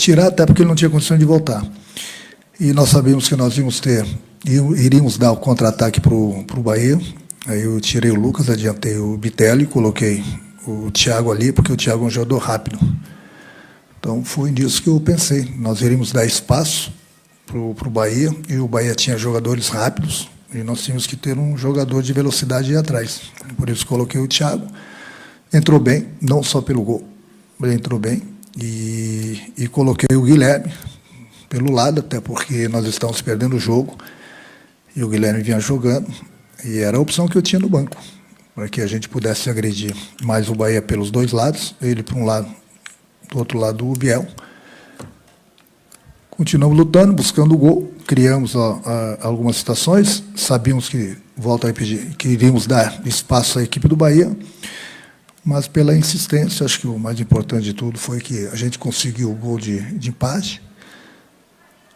tirar, até porque ele não tinha condição de voltar. E nós sabíamos que nós iríamos dar o contra-ataque para o Bahia. Aí eu tirei o Lucas, adiantei o Bitelli, coloquei o Thiago ali, porque o Thiago é um jogador rápido. Então, foi nisso que eu pensei. Nós iríamos dar espaço para o Bahia, e o Bahia tinha jogadores rápidos, e nós tínhamos que ter um jogador de velocidade aí atrás. Por isso, coloquei o Thiago. Entrou bem, não só pelo gol, ele entrou bem, e coloquei o Guilherme pelo lado, até porque nós estávamos perdendo o jogo, e o Guilherme vinha jogando, e era a opção que eu tinha no banco, para que a gente pudesse agredir mais o Bahia pelos dois lados, ele para um lado, do outro lado o Biel. Continuamos lutando, buscando o gol, criamos algumas situações, sabíamos que, volto a repetir, que iríamos dar espaço à equipe do Bahia, mas pela insistência, acho que o mais importante de tudo foi que a gente conseguiu o gol de empate.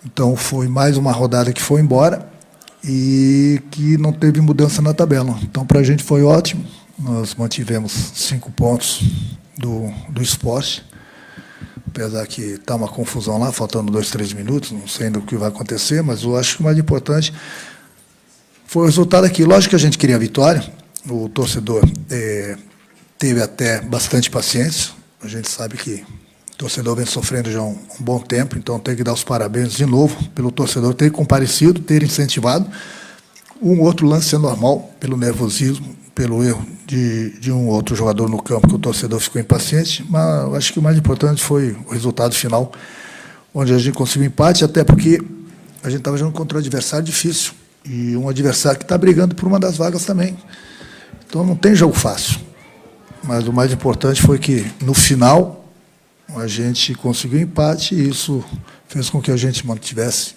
Então, foi mais uma rodada que foi embora e que não teve mudança na tabela. Então, para a gente foi ótimo. Nós mantivemos 5 pontos do Sport, apesar que está uma confusão lá, faltando 2, 3 minutos, não sei ainda o que vai acontecer, mas eu acho que o mais importante foi o resultado aqui. Lógico que a gente queria a vitória, o torcedor teve até bastante paciência, a gente sabe que o torcedor vem sofrendo já um bom tempo, então tem que dar os parabéns de novo pelo torcedor ter comparecido, ter incentivado. Um outro lance é normal, pelo nervosismo, pelo erro de um outro jogador no campo, que o torcedor ficou impaciente, mas eu acho que o mais importante foi o resultado final, onde a gente conseguiu empate, até porque a gente estava jogando contra um adversário difícil, e um adversário que está brigando por uma das vagas também. Então não tem jogo fácil. Mas o mais importante foi que, no final, a gente conseguiu empate, e isso fez com que a gente mantivesse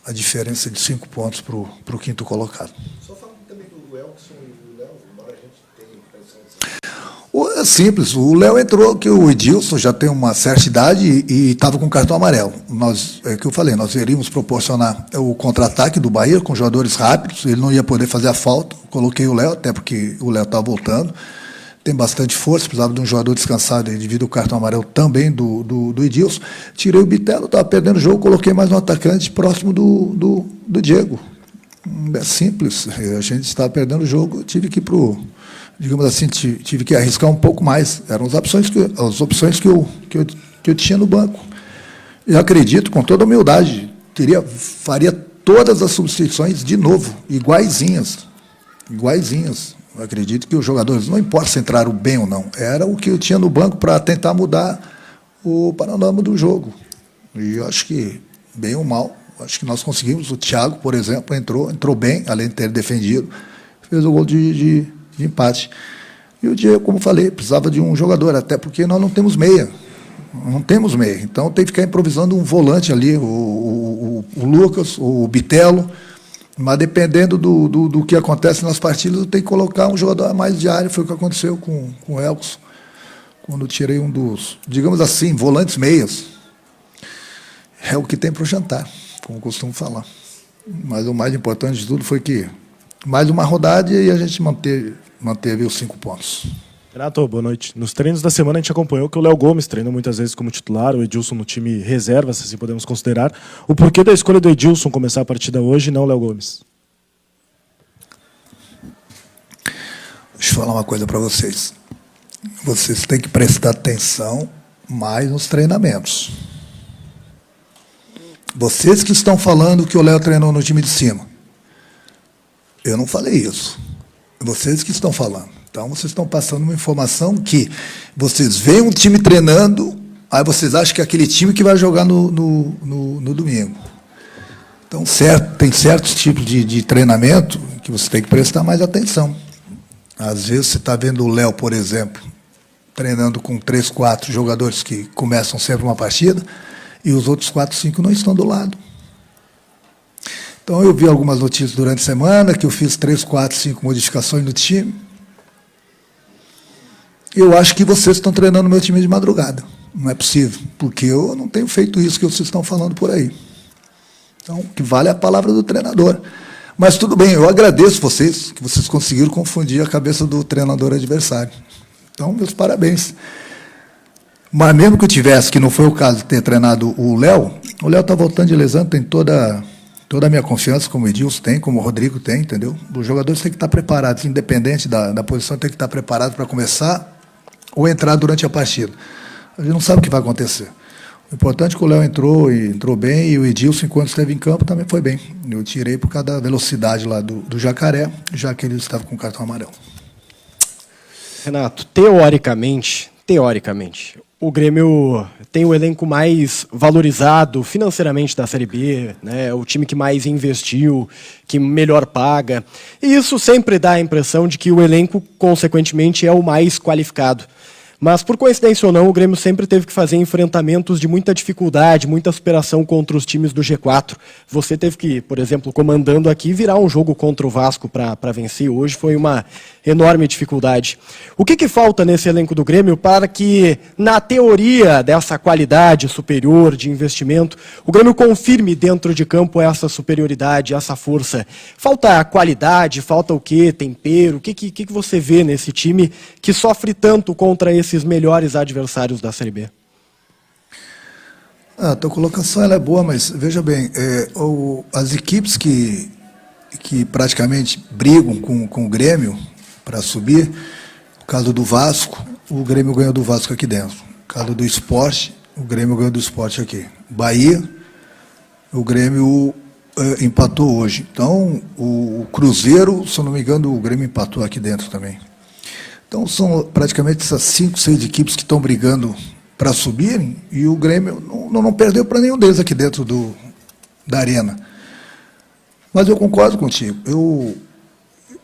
a diferença de 5 pontos para o quinto colocado. Só falando também do Elkson e do Léo, embora a gente tenha impressão de... É simples, o Léo entrou, que o Edilson já tem uma certa idade e estava com cartão amarelo. É o que eu falei, nós iríamos proporcionar o contra-ataque do Bahia com jogadores rápidos, ele não ia poder fazer a falta, coloquei o Léo, até porque o Léo estava voltando, tem bastante força, precisava de um jogador descansado devido ao cartão amarelo também do Edilson. Tirei o Bitello, estava perdendo o jogo, coloquei mais um atacante próximo do Diego. É simples, a gente estava perdendo o jogo, tive que ir para o, digamos assim, tive que arriscar um pouco mais. Eram as opções que eu tinha no banco. Eu acredito, com toda a humildade, faria todas as substituições de novo, iguaizinhas. Eu acredito que os jogadores, não importa se entraram bem ou não, era o que eu tinha no banco para tentar mudar o panorama do jogo. E eu acho que, bem ou mal, acho que nós conseguimos. O Thiago, por exemplo, entrou bem, além de ter defendido, fez o gol de empate. E o Diego, como falei, precisava de um jogador, até porque nós não temos meia. Então tem que ficar improvisando um volante ali, o Lucas, o Bitello. Mas dependendo do que acontece nas partidas, eu tenho que colocar um jogador a mais de área. Foi o que aconteceu com o Elkson, quando eu tirei um dos, digamos assim, volantes meias. É o que tem para o jantar, como eu costumo falar. Mas o mais importante de tudo foi que mais uma rodada e a gente manteve os 5 pontos. Renato, boa noite. Nos treinos da semana a gente acompanhou que o Léo Gomes treinou muitas vezes como titular, o Edilson no time reserva, se assim podemos considerar. O porquê da escolha do Edilson começar a partida hoje e não o Léo Gomes? Deixa eu falar uma coisa para vocês. Vocês têm que prestar atenção mais nos treinamentos. Vocês que estão falando que o Léo treinou no time de cima. Eu não falei isso. Vocês que estão falando. Então, vocês estão passando uma informação que vocês veem um time treinando, aí vocês acham que é aquele time que vai jogar no domingo. Então, tem certos tipos de treinamento que você tem que prestar mais atenção. Às vezes, você está vendo o Léo, por exemplo, treinando com 3, 4 jogadores que começam sempre uma partida, e os outros 4, 5 não estão do lado. Então, eu vi algumas notícias durante a semana, que eu fiz 3, 4, 5 modificações no time. Eu acho que vocês estão treinando meu time de madrugada. Não é possível, porque eu não tenho feito isso que vocês estão falando por aí. Então, o que vale é a palavra do treinador. Mas tudo bem, eu agradeço vocês, que vocês conseguiram confundir a cabeça do treinador adversário. Então, meus parabéns. Mas mesmo que eu tivesse, que não foi o caso de ter treinado o Léo está voltando de lesão, tem toda a minha confiança, como o Edilson tem, como o Rodrigo tem, entendeu? Os jogadores têm que estar preparados, independente da posição, tem que estar preparado para começar ou entrar durante a partida. A gente não sabe o que vai acontecer. O importante é que o Léo entrou bem, e o Edilson, enquanto esteve em campo, também foi bem. Eu tirei por causa da velocidade lá do Jacaré, já que ele estava com cartão amarelo. Renato, teoricamente, o Grêmio tem o elenco mais valorizado financeiramente da Série B, né? O time que mais investiu, que melhor paga. E isso sempre dá a impressão de que o elenco, consequentemente, é o mais qualificado. Mas, por coincidência ou não, o Grêmio sempre teve que fazer enfrentamentos de muita dificuldade, muita superação contra os times do G4. Você teve que, por exemplo, comandando aqui, virar um jogo contra o Vasco para vencer. Hoje foi uma enorme dificuldade. O que falta nesse elenco do Grêmio para que, na teoria dessa qualidade superior de investimento, o Grêmio confirme dentro de campo essa superioridade, essa força? Falta qualidade, falta o quê? Tempero? O que você vê nesse time que sofre tanto contra esses melhores adversários da Série B? A tua colocação ela é boa, mas veja bem, as equipes que praticamente brigam com o Grêmio para subir, no caso do Vasco, o Grêmio ganhou do Vasco aqui dentro. No caso do Sport, o Grêmio ganhou do Sport aqui. Bahia, o Grêmio empatou hoje. Então, o Cruzeiro, se eu não me engano, o Grêmio empatou aqui dentro também. Então, são praticamente essas 5, 6 equipes que estão brigando para subirem, e o Grêmio não perdeu para nenhum deles aqui dentro da arena. Mas eu concordo contigo.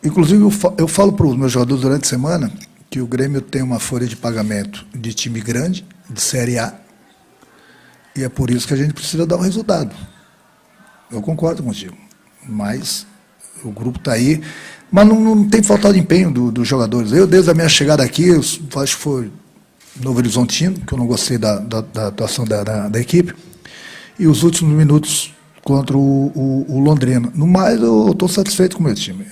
Inclusive, eu falo para os meus jogadores durante a semana que o Grêmio tem uma folha de pagamento de time grande, de Série A, e é por isso que a gente precisa dar um resultado. Eu concordo contigo. Mas o grupo está aí. Mas não tem faltado de empenho dos jogadores. Eu, desde a minha chegada aqui, eu acho que foi Novo Horizontino, que eu não gostei da atuação da equipe, e os últimos minutos contra o Londrina. No mais, eu estou satisfeito com o meu time.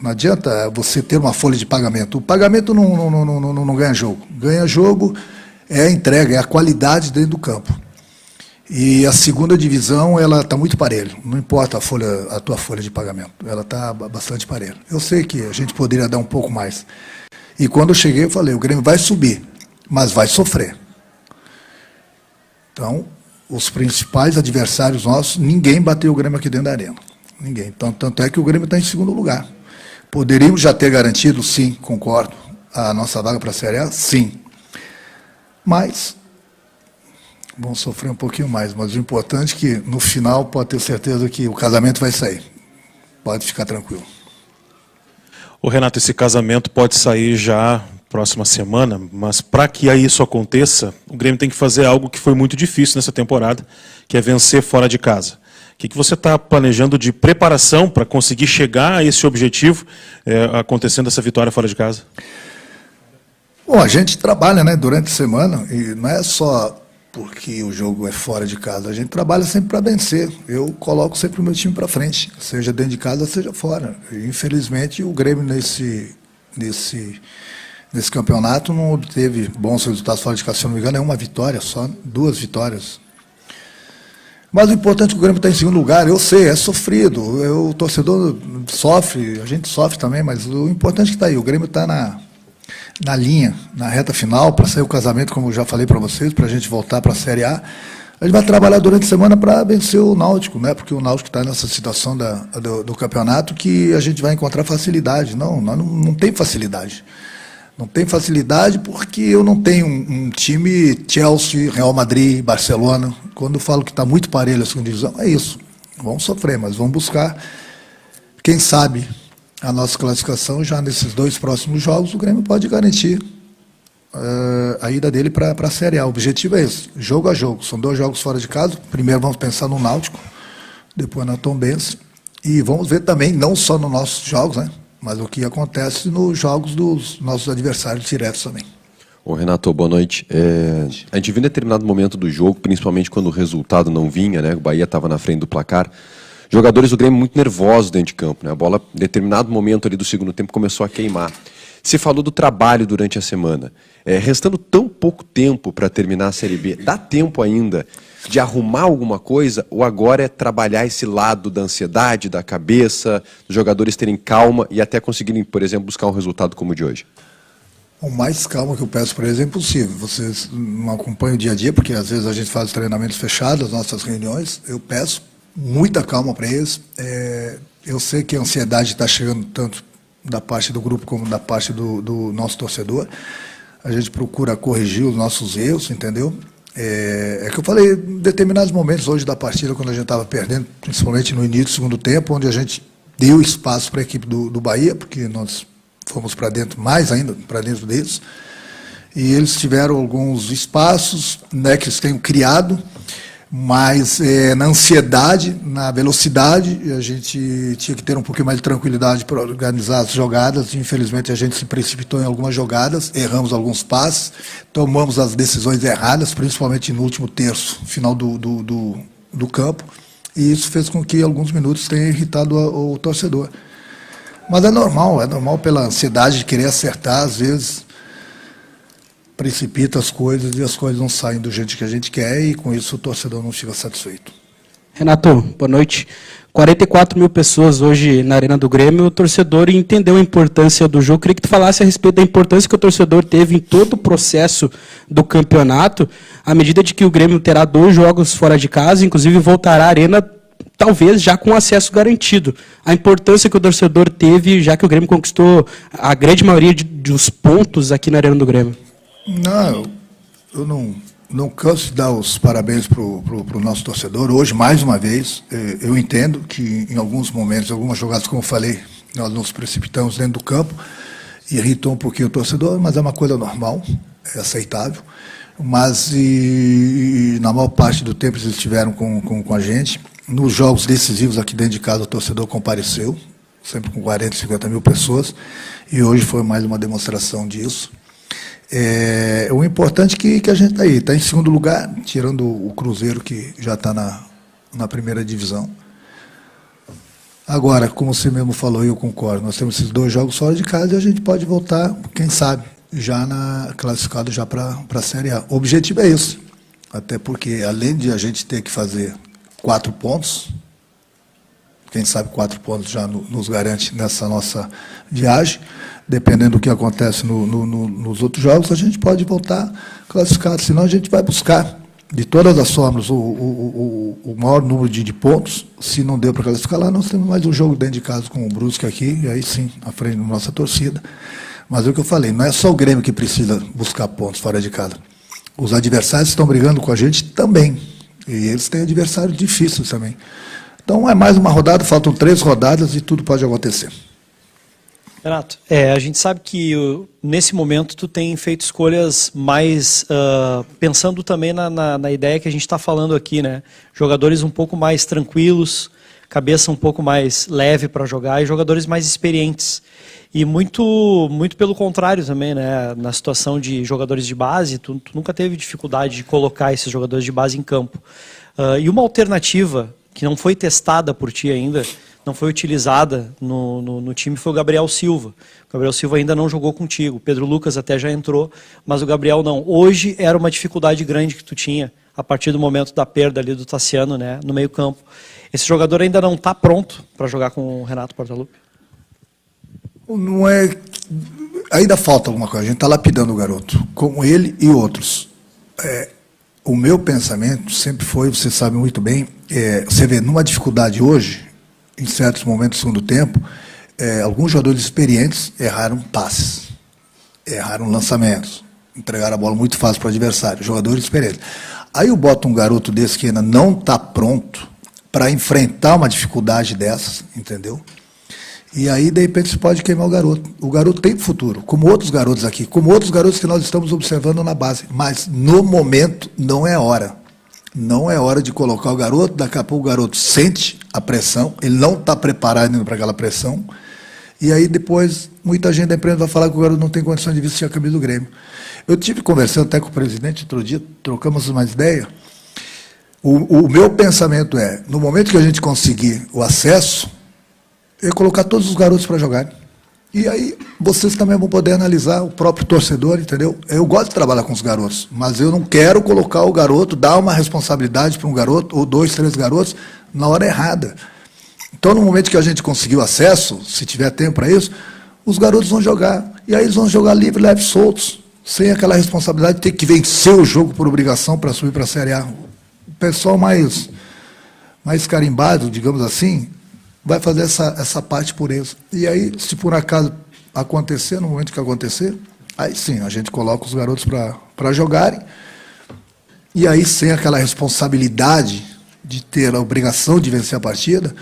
Não adianta você ter uma folha de pagamento. O pagamento não ganha jogo. Ganha jogo é a entrega, é a qualidade dentro do campo. E a segunda divisão, ela está muito parelha. Não importa a tua folha de pagamento. Ela está bastante parelha. Eu sei que a gente poderia dar um pouco mais. E quando eu cheguei, eu falei, o Grêmio vai subir, mas vai sofrer. Então, os principais adversários nossos, ninguém bateu o Grêmio aqui dentro da arena. Ninguém. Então, tanto é que o Grêmio está em segundo lugar. Poderíamos já ter garantido, sim, concordo, a nossa vaga para a Série A, sim. Mas vão sofrer um pouquinho mais, mas o importante é que, no final, pode ter certeza que o casamento vai sair. Pode ficar tranquilo. Ô Renato, esse casamento pode sair já próxima semana, mas para que isso aconteça, o Grêmio tem que fazer algo que foi muito difícil nessa temporada, que é vencer fora de casa. O que você está planejando de preparação para conseguir chegar a esse objetivo, acontecendo essa vitória fora de casa? Bom, a gente trabalha, né, durante a semana, e não é só porque o jogo é fora de casa, a gente trabalha sempre para vencer. Eu coloco sempre o meu time para frente, seja dentro de casa, seja fora. E, infelizmente, o Grêmio nesse campeonato não obteve bons resultados fora de casa, se eu não me engano, é uma vitória só, 2 vitórias. Mas o importante é que o Grêmio está em segundo lugar, eu sei, é sofrido, o torcedor sofre, a gente sofre também, mas o importante é que está aí, o Grêmio está na linha, na reta final, para sair o casamento, como eu já falei para vocês, para a gente voltar para a Série A. A gente vai trabalhar durante a semana para vencer o Náutico, né? Porque o Náutico está nessa situação do campeonato que a gente vai encontrar facilidade. Não tem facilidade. Não tem facilidade porque eu não tenho um time Chelsea, Real Madrid, Barcelona. Quando eu falo que está muito parelho a segunda divisão, é isso. Vamos sofrer, mas vamos buscar, quem sabe, a nossa classificação já nesses 2 próximos jogos. O Grêmio pode garantir a ida dele para a Série A. O objetivo é esse, jogo a jogo. São 2 jogos fora de casa. Primeiro vamos pensar no Náutico, depois na Tombense. E vamos ver também, não só nos nossos jogos, né, mas o que acontece nos jogos dos nossos adversários diretos também. Ô Renato, boa noite. A gente viu em determinado momento do jogo, principalmente quando o resultado não vinha, né, o Bahia estava na frente do placar, jogadores do Grêmio muito nervosos dentro de campo, né, a bola, em determinado momento ali do segundo tempo, começou a queimar. Você falou do trabalho durante a semana. Restando tão pouco tempo para terminar a Série B. Dá tempo ainda de arrumar alguma coisa ou agora é trabalhar esse lado da ansiedade, da cabeça, dos jogadores terem calma e até conseguirem, por exemplo, buscar um resultado como o de hoje? O mais calma que eu peço para eles é impossível. Vocês não acompanham o dia a dia, porque às vezes a gente faz treinamentos fechados, as nossas reuniões. Eu peço muita calma para eles. Eu sei que a ansiedade está chegando tanto da parte do grupo como da parte do nosso torcedor. A gente procura corrigir os nossos erros, entendeu? É que eu falei em determinados momentos hoje da partida, quando a gente estava perdendo, principalmente no início do segundo tempo, onde a gente deu espaço para a equipe do Bahia, porque nós fomos para dentro, mais ainda para dentro deles, e eles tiveram alguns espaços, né, que eles têm criado, mas na ansiedade, na velocidade, a gente tinha que ter um pouquinho mais de tranquilidade para organizar as jogadas. Infelizmente a gente se precipitou em algumas jogadas, erramos alguns passes, tomamos as decisões erradas, principalmente no último terço, final do campo, e isso fez com que em alguns minutos tenha irritado o torcedor. Mas é normal pela ansiedade de querer acertar, às vezes precipita as coisas e as coisas não saem do jeito que a gente quer e com isso o torcedor não fica satisfeito. Renato, boa noite. 44 mil pessoas hoje na Arena do Grêmio, o torcedor entendeu a importância do jogo. Queria que tu falasse a respeito da importância que o torcedor teve em todo o processo do campeonato, à medida de que o Grêmio terá 2 jogos fora de casa, inclusive voltará à Arena talvez já com acesso garantido. A importância que o torcedor teve, já que o Grêmio conquistou a grande maioria dos pontos aqui na Arena do Grêmio. Não, eu não canso de dar os parabéns para o nosso torcedor. Hoje, mais uma vez, eu entendo que em alguns momentos, algumas jogadas, como eu falei, nós nos precipitamos dentro do campo, irritou um pouquinho o torcedor, mas é uma coisa normal, é aceitável. Mas na maior parte do tempo eles estiveram com a gente. Nos jogos decisivos aqui dentro de casa, o torcedor compareceu, sempre com 40, 50 mil pessoas, e hoje foi mais uma demonstração disso. O importante é que a gente está aí, está em segundo lugar, tirando o Cruzeiro, que já está na primeira divisão. Agora, como você mesmo falou, e eu concordo, nós temos esses 2 jogos fora de casa e a gente pode voltar, quem sabe, já classificado já para a Série A. O objetivo é esse, até porque, além de a gente ter que fazer 4 pontos, quem sabe 4 pontos já nos garante nessa nossa viagem, dependendo do que acontece nos outros jogos, a gente pode voltar classificado, senão a gente vai buscar, de todas as formas, o maior número de pontos. Se não deu para classificar lá, nós temos mais um jogo dentro de casa com o Brusque aqui, e aí sim, à frente da nossa torcida. Mas é o que eu falei, não é só o Grêmio que precisa buscar pontos fora de casa. Os adversários estão brigando com a gente também, e eles têm adversários difíceis também. Então é mais uma rodada, faltam 3 rodadas e tudo pode acontecer. Renato, a gente sabe que nesse momento tu tem feito escolhas mais pensando também na ideia que a gente está falando aqui, né? Jogadores um pouco mais tranquilos, cabeça um pouco mais leve para jogar e jogadores mais experientes. E muito pelo contrário também, né? Na situação de jogadores de base, tu nunca teve dificuldade de colocar esses jogadores de base em campo. E uma alternativa que não foi testada por ti ainda, não foi utilizada no time, foi o Gabriel Silva. O Gabriel Silva ainda não jogou contigo, o Pedro Lucas até já entrou, mas o Gabriel não. Hoje era uma dificuldade grande que tu tinha, a partir do momento da perda ali do Tassiano, né, no meio campo. Esse jogador ainda não está pronto para jogar com o Renato Portaluppi? Não é... Ainda falta alguma coisa, a gente está lapidando o garoto, como ele e outros. O meu pensamento sempre foi, você sabe muito bem, você vê numa dificuldade hoje, em certos momentos do segundo tempo, alguns jogadores experientes erraram passes, erraram lançamentos, entregaram a bola muito fácil para o adversário, jogadores experientes. Aí eu boto um garoto desse que ainda não está pronto para enfrentar uma dificuldade dessas, entendeu? E aí, de repente, você pode queimar o garoto. O garoto tem futuro, como outros garotos aqui, como outros garotos que nós estamos observando na base. Mas, no momento, não é hora. Não é hora de colocar o garoto, daqui a pouco o garoto sente a pressão, ele não está preparado ainda para aquela pressão, e aí depois muita gente da imprensa vai falar que o garoto não tem condições de vestir a camisa do Grêmio. Eu tive conversando até com o presidente outro dia, trocamos umas ideias. O meu pensamento é, no momento que a gente conseguir o acesso, eu colocar todos os garotos para jogar. E aí vocês também vão poder analisar o próprio torcedor, entendeu? Eu gosto de trabalhar com os garotos, mas eu não quero colocar o garoto, dar uma responsabilidade para um garoto, ou 2, 3 garotos, na hora errada. Então, no momento que a gente conseguiu acesso, se tiver tempo para isso, os garotos vão jogar. E aí eles vão jogar livre, leve, soltos, sem aquela responsabilidade de ter que vencer o jogo por obrigação para subir para a Série A. O pessoal mais carimbado, digamos assim, vai fazer essa parte por eles. E aí, se por acaso acontecer, no momento que acontecer, aí sim, a gente coloca os garotos para jogarem, e aí, sem aquela responsabilidade de ter a obrigação de vencer a partida,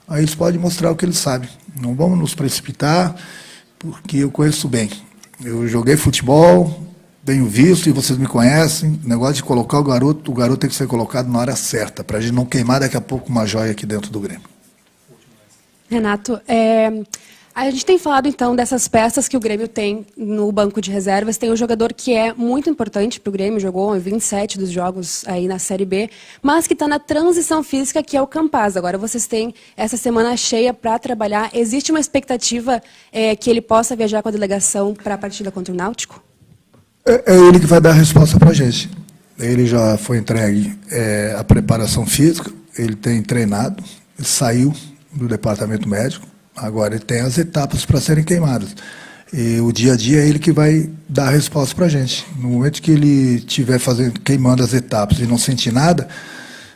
aí eles podem mostrar o que eles sabem. Não vamos nos precipitar, porque eu conheço bem. Eu joguei futebol, tenho visto, e vocês me conhecem, o negócio de colocar o garoto tem que ser colocado na hora certa, para a gente não queimar daqui a pouco uma joia aqui dentro do Grêmio. Renato, a gente tem falado, então, dessas peças que o Grêmio tem no banco de reservas. Tem um jogador que é muito importante para o Grêmio, jogou em 27 dos jogos aí na Série B, mas que está na transição física, que é o Campaz. Agora vocês têm essa semana cheia para trabalhar. Existe uma expectativa que ele possa viajar com a delegação para a partida contra o Náutico? É ele que vai dar a resposta para a gente. Ele já foi entregue a preparação física, ele tem treinado, ele saiu do departamento médico, agora ele tem as etapas para serem queimadas. E o dia a dia é ele que vai dar a resposta para a gente. No momento que ele estiver queimando as etapas e não sentir nada,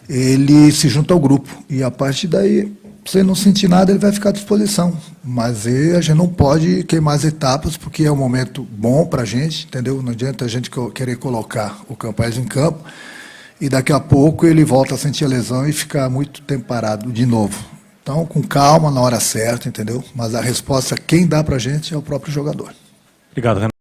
ele se junta ao grupo. E a partir daí, se ele não sentir nada, ele vai ficar à disposição. Mas a gente não pode queimar as etapas, porque é um momento bom para a gente, entendeu? Não adianta a gente querer colocar o Campaz em campo e daqui a pouco ele volta a sentir a lesão e ficar muito tempo parado de novo. Então, com calma, na hora certa, entendeu? Mas a resposta, quem dá para a gente é o próprio jogador. Obrigado, Renato.